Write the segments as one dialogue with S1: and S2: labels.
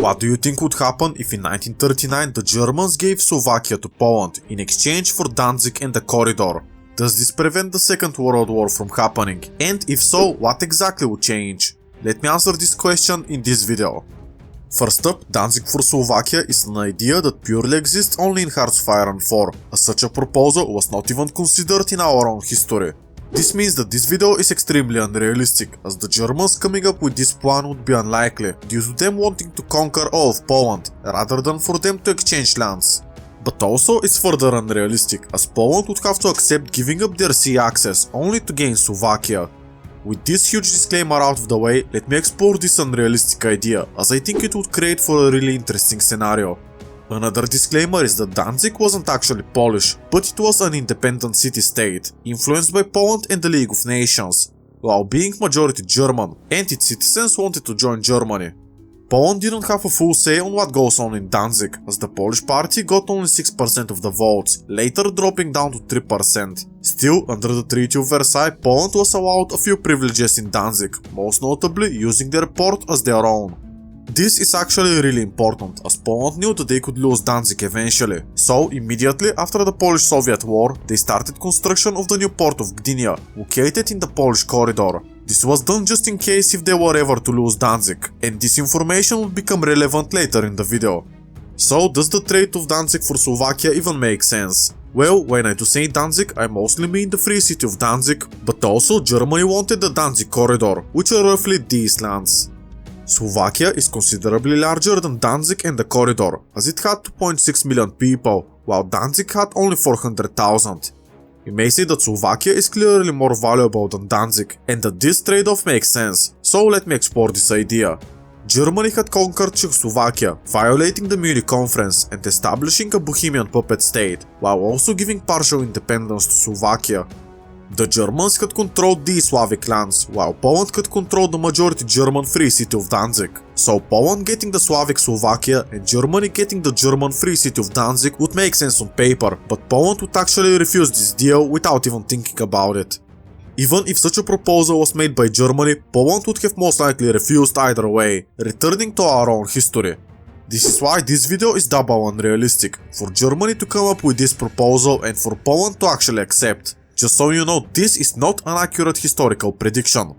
S1: What do you think would happen if in 1939 the Germans gave Slovakia to Poland in exchange for Danzig and the corridor? Does this prevent the Second World War from happening? And if so, what exactly would change? Let me answer this question in this video. First up, Danzig for Slovakia is an idea that purely exists only in Hearts of Iron 4, as such a proposal was not even considered in our own history. This means that this video is extremely unrealistic, as the Germans coming up with this plan would be unlikely, due to them wanting to conquer all of Poland, rather than for them to exchange lands. But also it's further unrealistic, as Poland would have to accept giving up their sea access only to gain Slovakia. With this huge disclaimer out of the way, let me explore this unrealistic idea, as I think it would create for a really interesting scenario. Another disclaimer is that Danzig wasn't actually Polish, but it was an independent city-state, influenced by Poland and the League of Nations, while being majority German, and its citizens wanted to join Germany. Poland didn't have a full say on what goes on in Danzig, as the Polish party got only 6% of the votes, later dropping down to 3%. Still, under the Treaty of Versailles, Poland was allowed a few privileges in Danzig, most notably using their port as their own. This is actually really important, as Poland knew that they could lose Danzig eventually, so immediately after the Polish-Soviet War, they started construction of the new port of Gdynia, located in the Polish corridor. This was done just in case if they were ever to lose Danzig, and this information would become relevant later in the video. So, does the trade of Danzig for Slovakia even make sense? Well, when I do say Danzig, I mostly mean the free city of Danzig, but also Germany wanted the Danzig corridor, which are roughly these lands. Slovakia is considerably larger than Danzig and the corridor, as it had 2.6 million people, while Danzig had only 400,000. You may say that Slovakia is clearly more valuable than Danzig, and that this trade-off makes sense, so let me explore this idea. Germany had conquered Czechoslovakia, violating the Munich Conference and establishing a Bohemian puppet state, while also giving partial independence to Slovakia. The Germans had controlled these Slavic lands, while Poland had controlled the majority German free city of Danzig. So Poland getting the Slavic Slovakia and Germany getting the German free city of Danzig would make sense on paper, but Poland would actually refuse this deal without even thinking about it. Even if such a proposal was made by Germany, Poland would have most likely refused either way, returning to our own history. This is why this video is double unrealistic, for Germany to come up with this proposal and for Poland to actually accept. Just so you know, this is not an accurate historical prediction.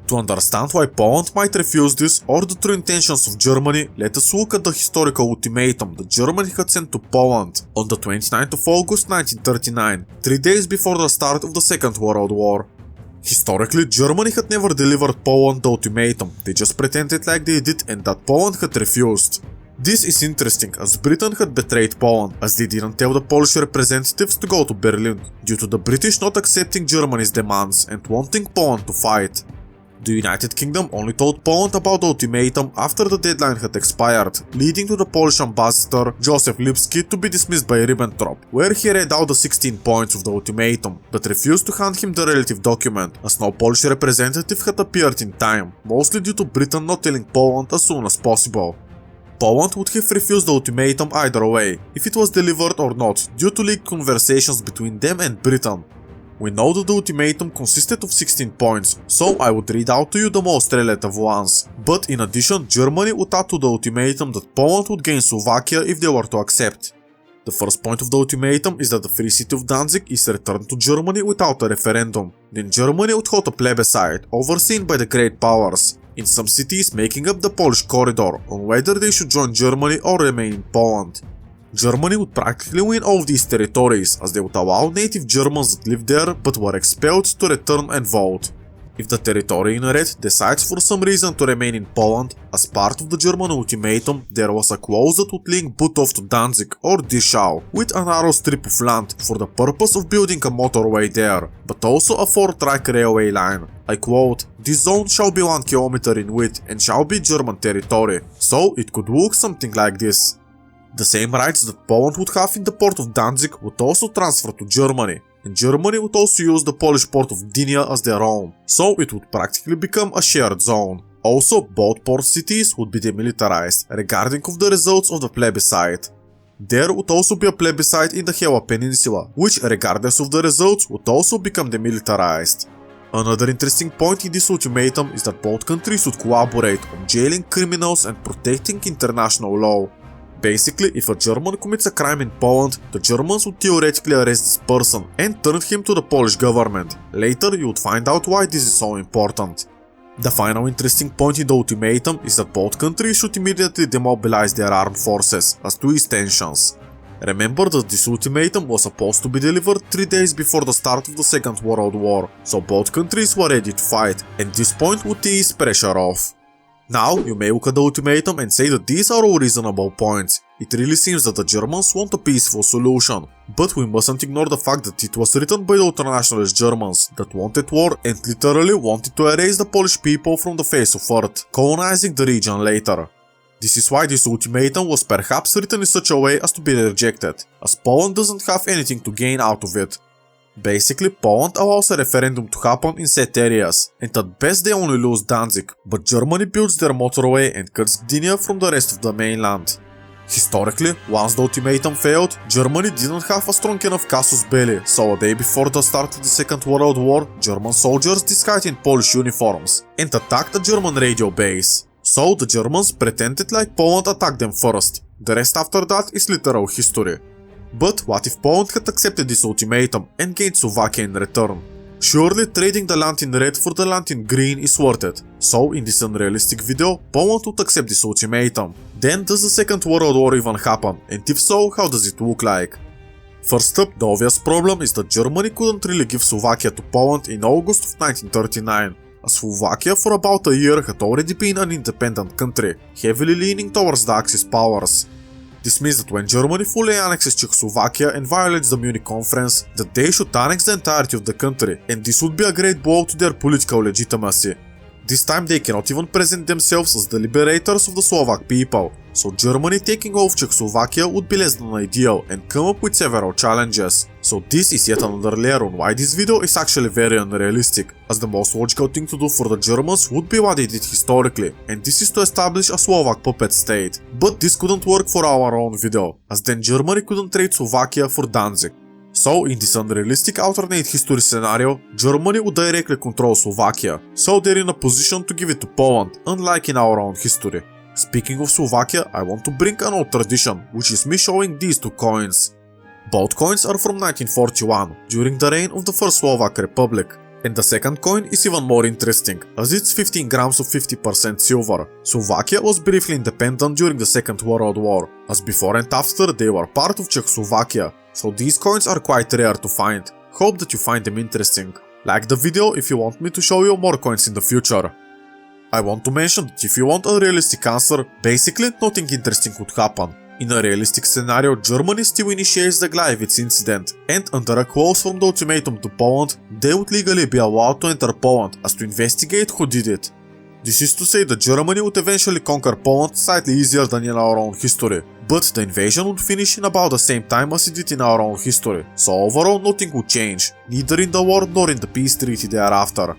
S1: To understand why Poland might refuse this or the true intentions of Germany, let us look at the historical ultimatum that Germany had sent to Poland on the 29th of August 1939, 3 days before the start of the Second World War. Historically, Germany had never delivered Poland the ultimatum, they just pretended like they did and that Poland had refused. This is interesting, as Britain had betrayed Poland, as they didn't tell the Polish representatives to go to Berlin, due to the British not accepting Germany's demands and wanting Poland to fight. The United Kingdom only told Poland about the ultimatum after the deadline had expired, leading to the Polish ambassador Joseph Lipski to be dismissed by Ribbentrop, where he read out the 16 points of the ultimatum, but refused to hand him the relative document, as no Polish representative had appeared in time, mostly due to Britain not telling Poland as soon as possible. Poland would have refused the ultimatum either way, if it was delivered or not, due to leaked conversations between them and Britain. We know that the ultimatum consisted of 16 points, so I would read out to you the most relative ones. But in addition, Germany would add to the ultimatum that Poland would gain Slovakia if they were to accept. The first point of the ultimatum is that the free city of Danzig is returned to Germany without a referendum. Then Germany would hold a plebiscite, overseen by the Great Powers, in some cities making up the Polish corridor, on whether they should join Germany or remain in Poland. Germany would practically win all of these territories, as they would allow native Germans that lived there but were expelled to return and vote. If the territory in red decides for some reason to remain in Poland, as part of the German ultimatum, there was a clause that would link Butov to Danzig or Dachau with a narrow strip of land for the purpose of building a motorway there, but also a 4-track railway line. I quote, "This zone shall be 1 kilometer in width and shall be German territory," so it could look something like this. The same rights that Poland would have in the port of Danzig would also transfer to Germany, and Germany would also use the Polish port of Gdynia as their own, so it would practically become a shared zone. Also, both port cities would be demilitarized, regarding of the results of the plebiscite. There would also be a plebiscite in the Hela Peninsula, which regardless of the results would also become demilitarized. Another interesting point in this ultimatum is that both countries would cooperate on jailing criminals and protecting international law. Basically, if a German commits a crime in Poland, the Germans would theoretically arrest this person and turn him to the Polish government. Later, you would find out why this is so important. The final interesting point in the ultimatum is that both countries should immediately demobilize their armed forces as to ease tensions. Remember that this ultimatum was supposed to be delivered 3 days before the start of the Second World War, so both countries were ready to fight, and this point would ease pressure off. Now, you may look at the ultimatum and say that these are all reasonable points. It really seems that the Germans want a peaceful solution, but we mustn't ignore the fact that it was written by the ultranationalist Germans that wanted war and literally wanted to erase the Polish people from the face of earth, colonizing the region later. This is why this ultimatum was perhaps written in such a way as to be rejected, as Poland doesn't have anything to gain out of it. Basically, Poland allows a referendum to happen in set areas, and at best they only lose Danzig, but Germany builds their motorway and cuts Gdynia from the rest of the mainland. Historically, once the ultimatum failed, Germany didn't have a strong enough casus belli, so a day before the start of the Second World War, German soldiers disguised in Polish uniforms and attacked the German radio base. So the Germans pretended like Poland attacked them first. The rest after that is literal history. But what if Poland had accepted this ultimatum and gained Slovakia in return? Surely trading the land in red for the land in green is worth it. So in this unrealistic video, Poland would accept this ultimatum. Then does the Second World War even happen? And if so, how does it look like? First up, the obvious problem is that Germany couldn't really give Slovakia to Poland in August of 1939. As Slovakia for about a year had already been an independent country, heavily leaning towards the Axis powers. This means that when Germany fully annexes Czechoslovakia and violates the Munich Conference, that they should annex the entirety of the country, and this would be a great blow to their political legitimacy. This time they cannot even present themselves as the liberators of the Slovak people, so Germany taking over Czechoslovakia would be less than ideal and come up with several challenges. So this is yet another layer on why this video is actually very unrealistic, as the most logical thing to do for the Germans would be what they did historically, and this is to establish a Slovak puppet state. But this couldn't work for our own video, as then Germany couldn't trade Slovakia for Danzig. So in this unrealistic alternate history scenario, Germany would directly control Slovakia, so they're in a position to give it to Poland, unlike in our own history. Speaking of Slovakia, I want to bring an old tradition, which is me showing these two coins. Both coins are from 1941, during the reign of the First Slovak Republic. And the second coin is even more interesting, as it's 15 grams of 50% silver. Slovakia was briefly independent during the Second World War, as before and after they were part of Czechoslovakia, so these coins are quite rare to find. Hope that you find them interesting. Like the video if you want me to show you more coins in the future. I want to mention that if you want a realistic answer, basically nothing interesting would happen. In a realistic scenario, Germany still initiates the Gleiwitz incident, and under a clause from the ultimatum to Poland, they would legally be allowed to enter Poland as to investigate who did it. This is to say that Germany would eventually conquer Poland slightly easier than in our own history, but the invasion would finish in about the same time as it did in our own history, so overall nothing would change, neither in the war nor in the peace treaty thereafter.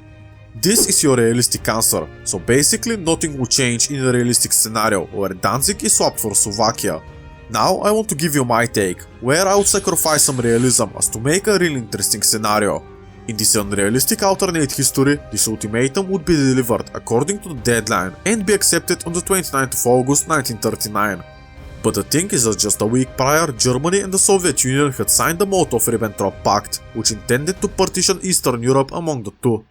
S1: This is your realistic answer, so basically nothing will change in a realistic scenario where Danzig is swapped for Slovakia. Now I want to give you my take, where I would sacrifice some realism as to make a really interesting scenario. In this unrealistic alternate history, this ultimatum would be delivered according to the deadline and be accepted on the 29th of August 1939. But the thing is that just a week prior, Germany and the Soviet Union had signed the Molotov-Ribbentrop Pact, which intended to partition Eastern Europe among the two.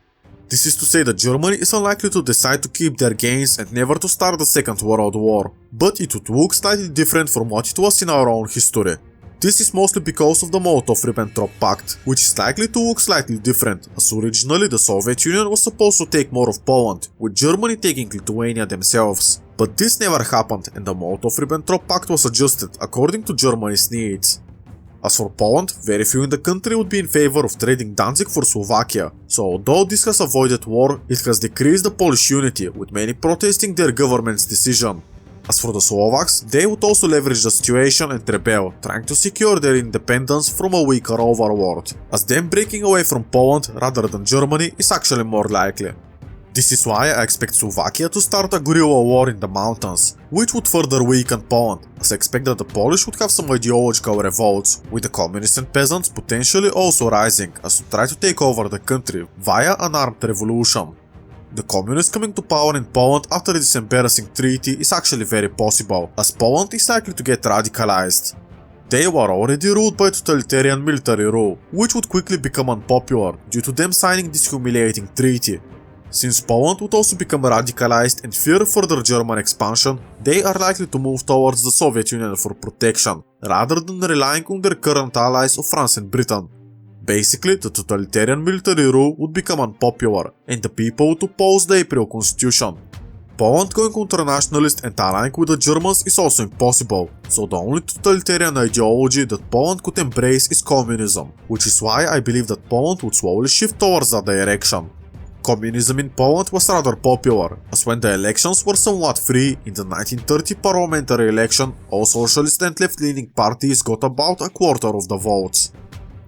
S1: This is to say that Germany is unlikely to decide to keep their gains and never to start the Second World War, but it would look slightly different from what it was in our own history. This is mostly because of the Molotov-Ribbentrop Pact, which is likely to look slightly different, as originally the Soviet Union was supposed to take more of Poland, with Germany taking Lithuania themselves. But this never happened, and the Molotov-Ribbentrop Pact was adjusted according to Germany's needs. As for Poland, very few in the country would be in favor of trading Danzig for Slovakia, so although this has avoided war, it has decreased the Polish unity, with many protesting their government's decision. As for the Slovaks, they would also leverage the situation and rebel, trying to secure their independence from a weaker overlord, as them breaking away from Poland rather than Germany is actually more likely. This is why I expect Slovakia to start a guerrilla war in the mountains, which would further weaken Poland, as I expect that the Polish would have some ideological revolts, with the communists and peasants potentially also rising as to try to take over the country via an armed revolution. The communists coming to power in Poland after this embarrassing treaty is actually very possible, as Poland is likely to get radicalized. They were already ruled by totalitarian military rule, which would quickly become unpopular due to them signing this humiliating treaty. Since Poland would also become radicalized and fear further German expansion, they are likely to move towards the Soviet Union for protection, rather than relying on their current allies of France and Britain. Basically, the totalitarian military rule would become unpopular, and the people would oppose the April Constitution. Poland going ultranationalist and allying with the Germans is also impossible, so the only totalitarian ideology that Poland could embrace is communism, which is why I believe that Poland would slowly shift towards that direction. Communism in Poland was rather popular, as when the elections were somewhat free, in the 1930 parliamentary election, all socialist and left-leaning parties got about a quarter of the votes.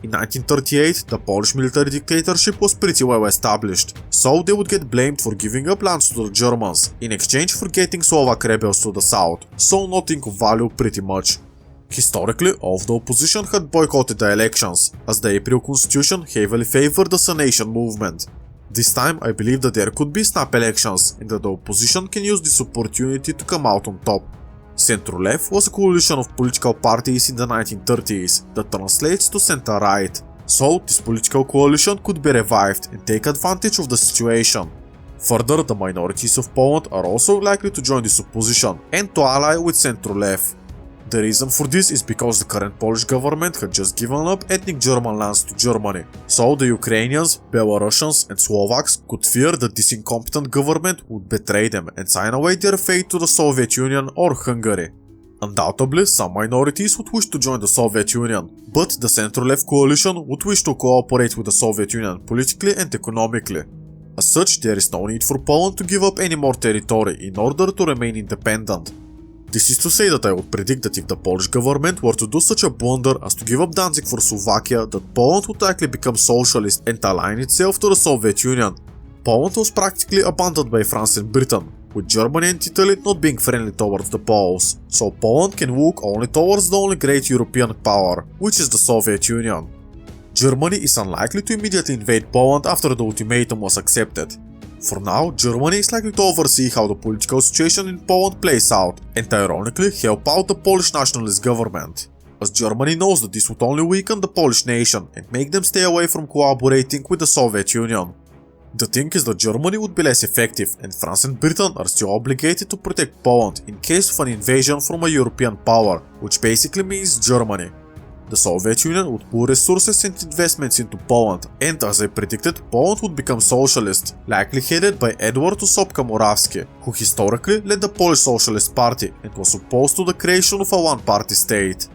S1: In 1938, the Polish military dictatorship was pretty well established, so they would get blamed for giving up lands to the Germans, in exchange for getting Slovak rebels to the south, so nothing of value pretty much. Historically, all of the opposition had boycotted the elections, as the April Constitution heavily favored the Sanation movement. This time, I believe that there could be snap elections, and that the opposition can use this opportunity to come out on top. Centro-left was a coalition of political parties in the 1930s that translates to center-right, so this political coalition could be revived and take advantage of the situation. Further, the minorities of Poland are also likely to join this opposition and to ally with centro-left. The reason for this is because the current Polish government had just given up ethnic German lands to Germany, so the Ukrainians, Belarusians and Slovaks could fear that this incompetent government would betray them and sign away their fate to the Soviet Union or Hungary. Undoubtedly, some minorities would wish to join the Soviet Union, but the center-left coalition would wish to cooperate with the Soviet Union politically and economically. As such, there is no need for Poland to give up any more territory in order to remain independent. This is to say that I would predict that if the Polish government were to do such a blunder as to give up Danzig for Slovakia, that Poland would likely become socialist and align itself to the Soviet Union. Poland was practically abandoned by France and Britain, with Germany and Italy not being friendly towards the Poles, so Poland can look only towards the only great European power, which is the Soviet Union. Germany is unlikely to immediately invade Poland after the ultimatum was accepted. For now, Germany is likely to oversee how the political situation in Poland plays out, and ironically help out the Polish nationalist government, as Germany knows that this would only weaken the Polish nation and make them stay away from collaborating with the Soviet Union. The thing is that Germany would be less effective, and France and Britain are still obligated to protect Poland in case of an invasion from a European power, which basically means Germany. The Soviet Union would pour resources and investments into Poland, and as I predicted, Poland would become socialist, likely headed by Edward Ossowski-Morawski, who historically led the Polish Socialist Party and was opposed to the creation of a one-party state.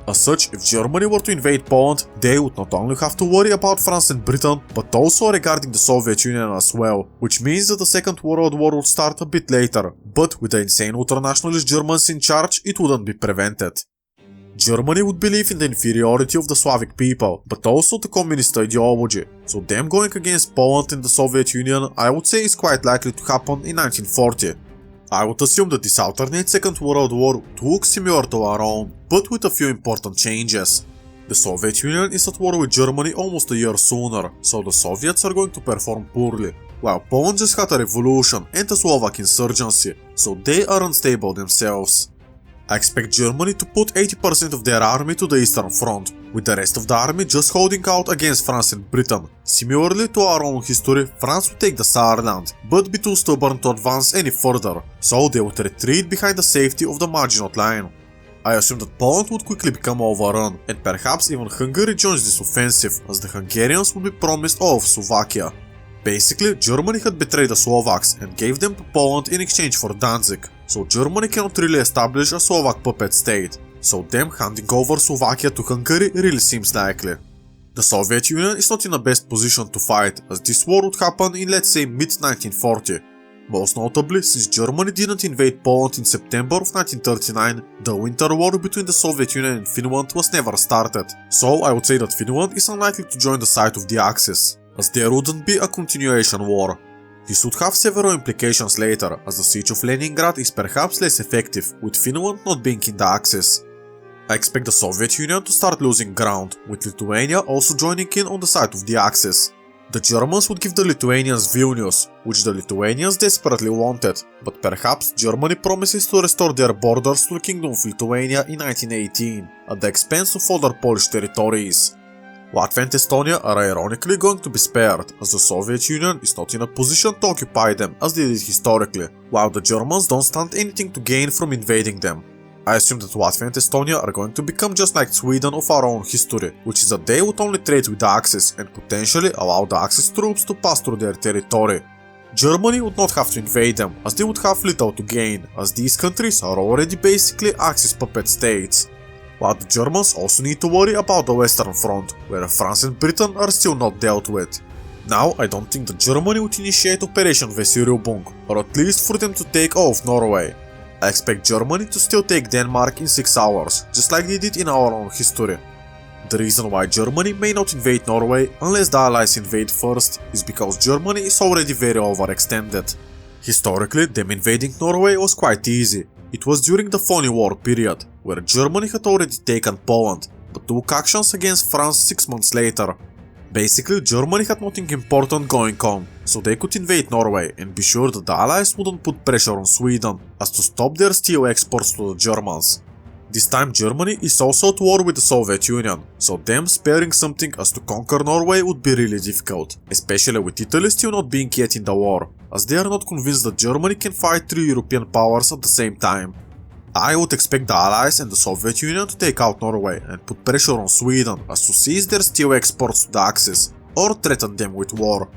S1: As such, if Germany were to invade Poland, they would not only have to worry about France and Britain, but also regarding the Soviet Union as well, which means that the Second World War would start a bit later, but with the insane ultranationalist Germans in charge, it wouldn't be prevented. Germany would believe in the inferiority of the Slavic people, but also the communist ideology, so them going against Poland and the Soviet Union I would say is quite likely to happen in 1940. I would assume that this alternate Second World War would look similar to our own, but with a few important changes. The Soviet Union is at war with Germany almost a year sooner, so the Soviets are going to perform poorly, while Poland just had a revolution and a Slovak insurgency, so they are unstable themselves. I expect Germany to put 80% of their army to the Eastern Front, with the rest of the army just holding out against France and Britain. Similarly to our own history, France would take the Saarland, but be too stubborn to advance any further, so they would retreat behind the safety of the Maginot Line. I assume that Poland would quickly become overrun, and perhaps even Hungary joins this offensive, as the Hungarians would be promised all of Slovakia. Basically, Germany had betrayed the Slovaks and gave them to Poland in exchange for Danzig, so Germany cannot really establish a Slovak puppet state, so them handing over Slovakia to Hungary really seems likely. The Soviet Union is not in the best position to fight, as this war would happen in let's say mid-1940. Most notably, since Germany didn't invade Poland in September of 1939, the Winter War between the Soviet Union and Finland was never started, so I would say that Finland is unlikely to join the side of the Axis, as there wouldn't be a continuation war. This would have several implications later, as the siege of Leningrad is perhaps less effective, with Finland not being in the Axis. I expect the Soviet Union to start losing ground, with Lithuania also joining in on the side of the Axis. The Germans would give the Lithuanians Vilnius, which the Lithuanians desperately wanted, but perhaps Germany promises to restore their borders to the Kingdom of Lithuania in 1918, at the expense of other Polish territories. Latvia and Estonia are ironically going to be spared, as the Soviet Union is not in a position to occupy them as they did historically, while the Germans don't stand anything to gain from invading them. I assume that Latvia and Estonia are going to become just like Sweden of our own history, which is that they would only trade with the Axis and potentially allow the Axis troops to pass through their territory. Germany would not have to invade them, as they would have little to gain, as these countries are already basically Axis puppet states. While the Germans also need to worry about the Western Front, where France and Britain are still not dealt with. Now, I don't think that Germany would initiate Operation Vesirubung, or at least for them to take off Norway. I expect Germany to still take Denmark in 6 hours, just like they did in our own history. The reason why Germany may not invade Norway unless the Allies invade first is because Germany is already very overextended. Historically, them invading Norway was quite easy. It was during the Phony War period, where Germany had already taken Poland, but took actions against France 6 months later. Basically, Germany had nothing important going on, so they could invade Norway and be sure that the Allies wouldn't put pressure on Sweden as to stop their steel exports to the Germans. This time Germany is also at war with the Soviet Union, so them sparing something as to conquer Norway would be really difficult, especially with Italy still not being yet in the war, as they are not convinced that Germany can fight 3 European powers at the same time. I would expect the Allies and the Soviet Union to take out Norway and put pressure on Sweden as to seize their steel exports to the Axis, or threaten them with war.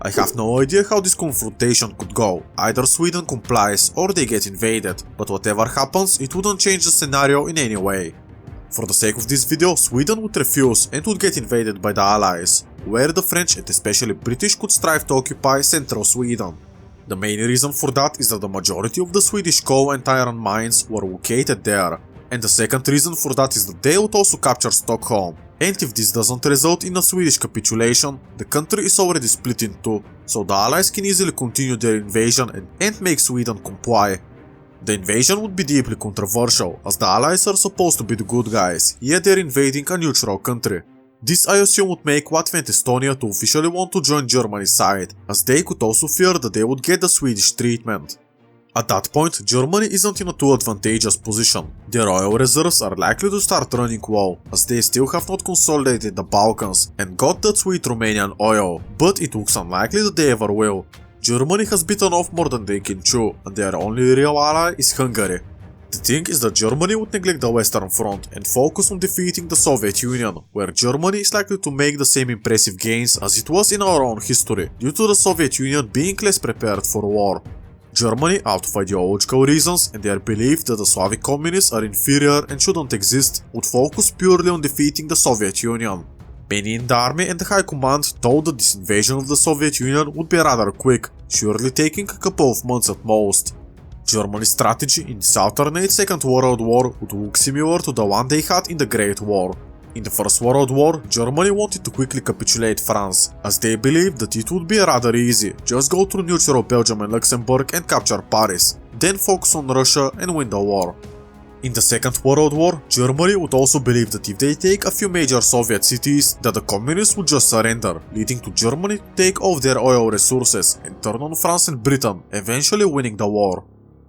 S1: I have no idea how this confrontation could go, either Sweden complies or they get invaded, but whatever happens, it wouldn't change the scenario in any way. For the sake of this video, Sweden would refuse and would get invaded by the Allies, where the French and especially British could strive to occupy central Sweden. The main reason for that is that the majority of the Swedish coal and iron mines were located there, and the second reason for that is that they would also capture Stockholm. And if this doesn't result in a Swedish capitulation, the country is already split in two, so the Allies can easily continue their invasion and make Sweden comply. The invasion would be deeply controversial, as the Allies are supposed to be the good guys, yet they're invading a neutral country. This I assume would make Latvia and Estonia to officially want to join Germany's side, as they could also fear that they would get the Swedish treatment. At that point, Germany isn't in a too advantageous position. Their oil reserves are likely to start running low, as they still have not consolidated the Balkans and got that sweet Romanian oil, but it looks unlikely that they ever will. Germany has bitten off more than they can chew, and their only real ally is Hungary. The thing is that Germany would neglect the Western Front and focus on defeating the Soviet Union, where Germany is likely to make the same impressive gains as it was in our own history, due to the Soviet Union being less prepared for war. Germany, out of ideological reasons and their belief that the Slavic communists are inferior and shouldn't exist, would focus purely on defeating the Soviet Union. Many in the army and the high command thought that this invasion of the Soviet Union would be rather quick, surely taking a couple of months at most. Germany's strategy in this alternate Second World War would look similar to the one they had in the Great War. In the First World War, Germany wanted to quickly capitulate France, as they believed that it would be rather easy, just go through neutral Belgium and Luxembourg and capture Paris, then focus on Russia and win the war. In the Second World War, Germany would also believe that if they take a few major Soviet cities, that the communists would just surrender, leading to Germany to take off their oil resources and turn on France and Britain, eventually winning the war.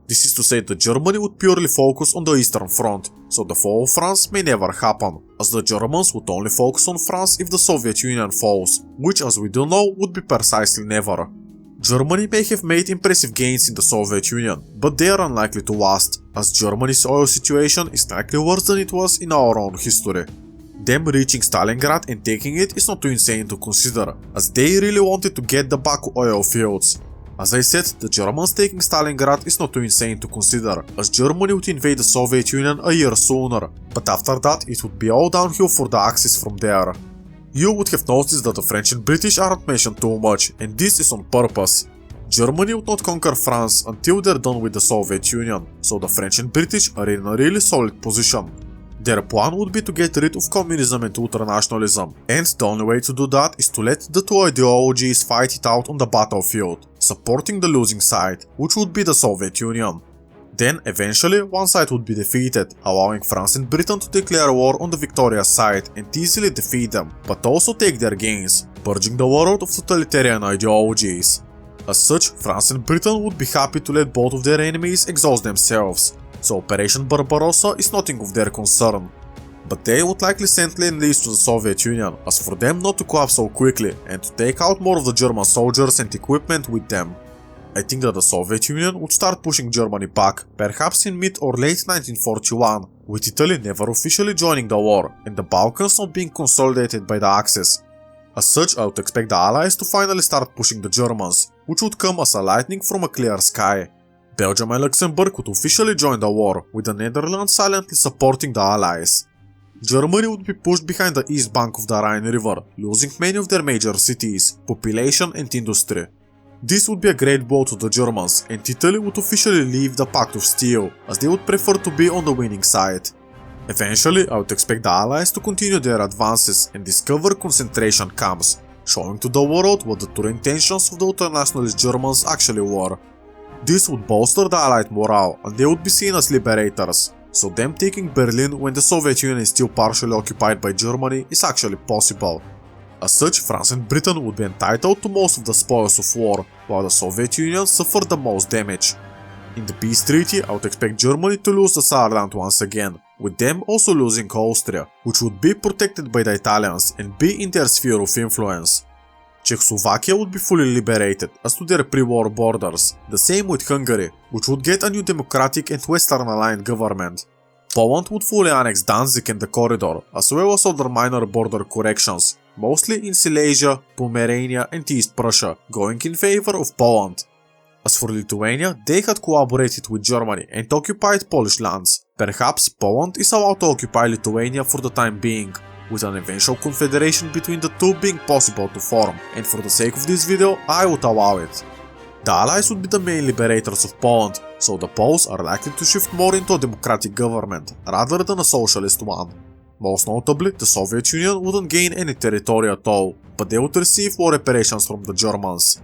S1: This is to say that Germany would purely focus on the Eastern Front, so the fall of France may never happen, as the Germans would only focus on France if the Soviet Union falls, which as we do know would be precisely never. Germany may have made impressive gains in the Soviet Union, but they are unlikely to last, as Germany's oil situation is likely worse than it was in our own history. Them reaching Stalingrad and taking it is not too insane to consider, as they really wanted to get the Baku oil fields. As I said, the Germans taking Stalingrad is not too insane to consider, as Germany would invade the Soviet Union a year sooner, but after that it would be all downhill for the Axis from there. You would have noticed that the French and British aren't mentioned too much, and this is on purpose. Germany would not conquer France until they're done with the Soviet Union, so the French and British are in a really solid position. Their plan would be to get rid of communism and ultranationalism, and the only way to do that is to let the two ideologies fight it out on the battlefield, supporting the losing side, which would be the Soviet Union. Then, eventually, one side would be defeated, allowing France and Britain to declare war on the victorious side and easily defeat them, but also take their gains, purging the world of totalitarian ideologies. As such, France and Britain would be happy to let both of their enemies exhaust themselves, so Operation Barbarossa is nothing of their concern. But they would likely send Lend-Lease to the Soviet Union, as for them not to collapse so quickly and to take out more of the German soldiers and equipment with them. I think that the Soviet Union would start pushing Germany back, perhaps in mid or late 1941, with Italy never officially joining the war and the Balkans not being consolidated by the Axis. As such, I would expect the Allies to finally start pushing the Germans, which would come as a lightning from a clear sky. Belgium and Luxembourg would officially join the war, with the Netherlands silently supporting the Allies. Germany would be pushed behind the east bank of the Rhine River, losing many of their major cities, population and industry. This would be a great blow to the Germans, and Italy would officially leave the Pact of Steel, as they would prefer to be on the winning side. Eventually, I would expect the Allies to continue their advances and discover concentration camps, showing to the world what the true intentions of the ultranationalist Germans actually were. This would bolster the Allied morale, and they would be seen as liberators, so them taking Berlin when the Soviet Union is still partially occupied by Germany is actually possible. As such, France and Britain would be entitled to most of the spoils of war, while the Soviet Union suffered the most damage. In the peace treaty, I would expect Germany to lose the Saarland once again, with them also losing Austria, which would be protected by the Italians and be in their sphere of influence. Czechoslovakia would be fully liberated as to their pre-war borders, the same with Hungary, which would get a new democratic and Western-aligned government. Poland would fully annex Danzig and the corridor, as well as other minor border corrections, mostly in Silesia, Pomerania and East Prussia, going in favor of Poland. As for Lithuania, they had collaborated with Germany and occupied Polish lands. Perhaps Poland is allowed to occupy Lithuania for the time being, with an eventual confederation between the two being possible to form, and for the sake of this video, I would allow it. The Allies would be the main liberators of Poland, so the Poles are likely to shift more into a democratic government, rather than a socialist one. Most notably, the Soviet Union wouldn't gain any territory at all, but they would receive war reparations from the Germans.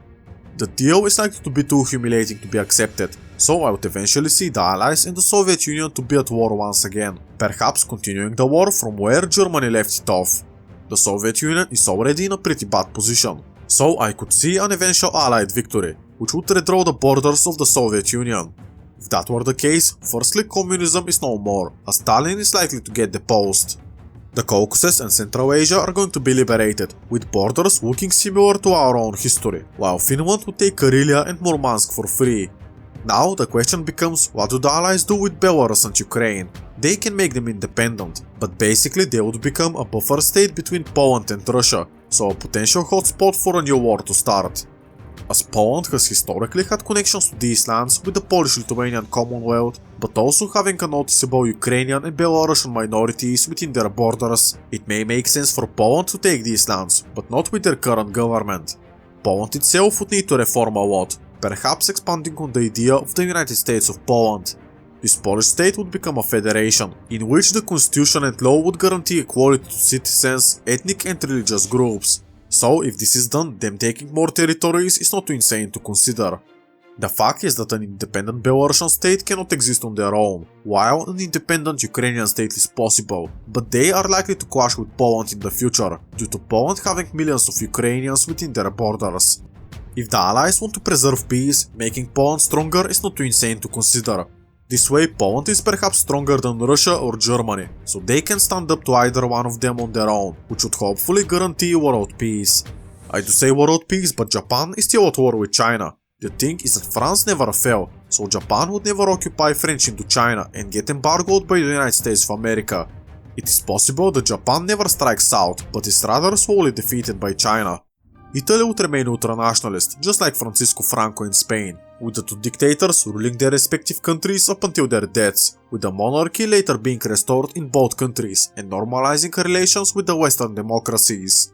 S1: The deal is likely to be too humiliating to be accepted, so I would eventually see the Allies and the Soviet Union to be at war once again, perhaps continuing the war from where Germany left it off. The Soviet Union is already in a pretty bad position, so I could see an eventual Allied victory, which would redraw the borders of the Soviet Union. If that were the case, firstly communism is no more, as Stalin is likely to get deposed. The Caucasus and Central Asia are going to be liberated, with borders looking similar to our own history, while Finland would take Karelia and Murmansk for free. Now the question becomes, what do the Allies do with Belarus and Ukraine? They can make them independent, but basically they would become a buffer state between Poland and Russia, so a potential hotspot for a new war to start. As Poland has historically had connections to these lands with the Polish-Lithuanian Commonwealth, but also having a noticeable Ukrainian and Belarusian minorities within their borders, it may make sense for Poland to take these lands, but not with their current government. Poland itself would need to reform a lot, perhaps expanding on the idea of the United States of Poland. This Polish state would become a federation, in which the constitution and law would guarantee equality to citizens, ethnic and religious groups. So if this is done, them taking more territories is not too insane to consider. The fact is that an independent Belarusian state cannot exist on their own, while an independent Ukrainian state is possible, but they are likely to clash with Poland in the future, due to Poland having millions of Ukrainians within their borders. If the Allies want to preserve peace, making Poland stronger is not too insane to consider. This way Poland is perhaps stronger than Russia or Germany, so they can stand up to either one of them on their own, which would hopefully guarantee world peace. I do say world peace, but Japan is still at war with China. The thing is that France never fell, so Japan would never occupy French Indochina and get embargoed by the United States of America. It is possible that Japan never strikes south, but is rather slowly defeated by China. Italy would remain ultranationalist, just like Francisco Franco in Spain, with the two dictators ruling their respective countries up until their deaths, with the monarchy later being restored in both countries and normalizing relations with the Western democracies.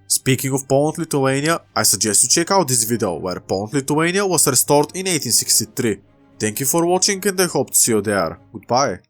S1: Speaking of Poland-Lithuania, I suggest you check out this video where Poland-Lithuania was restored in 1863. Thank you for watching and I hope to see you there. Goodbye.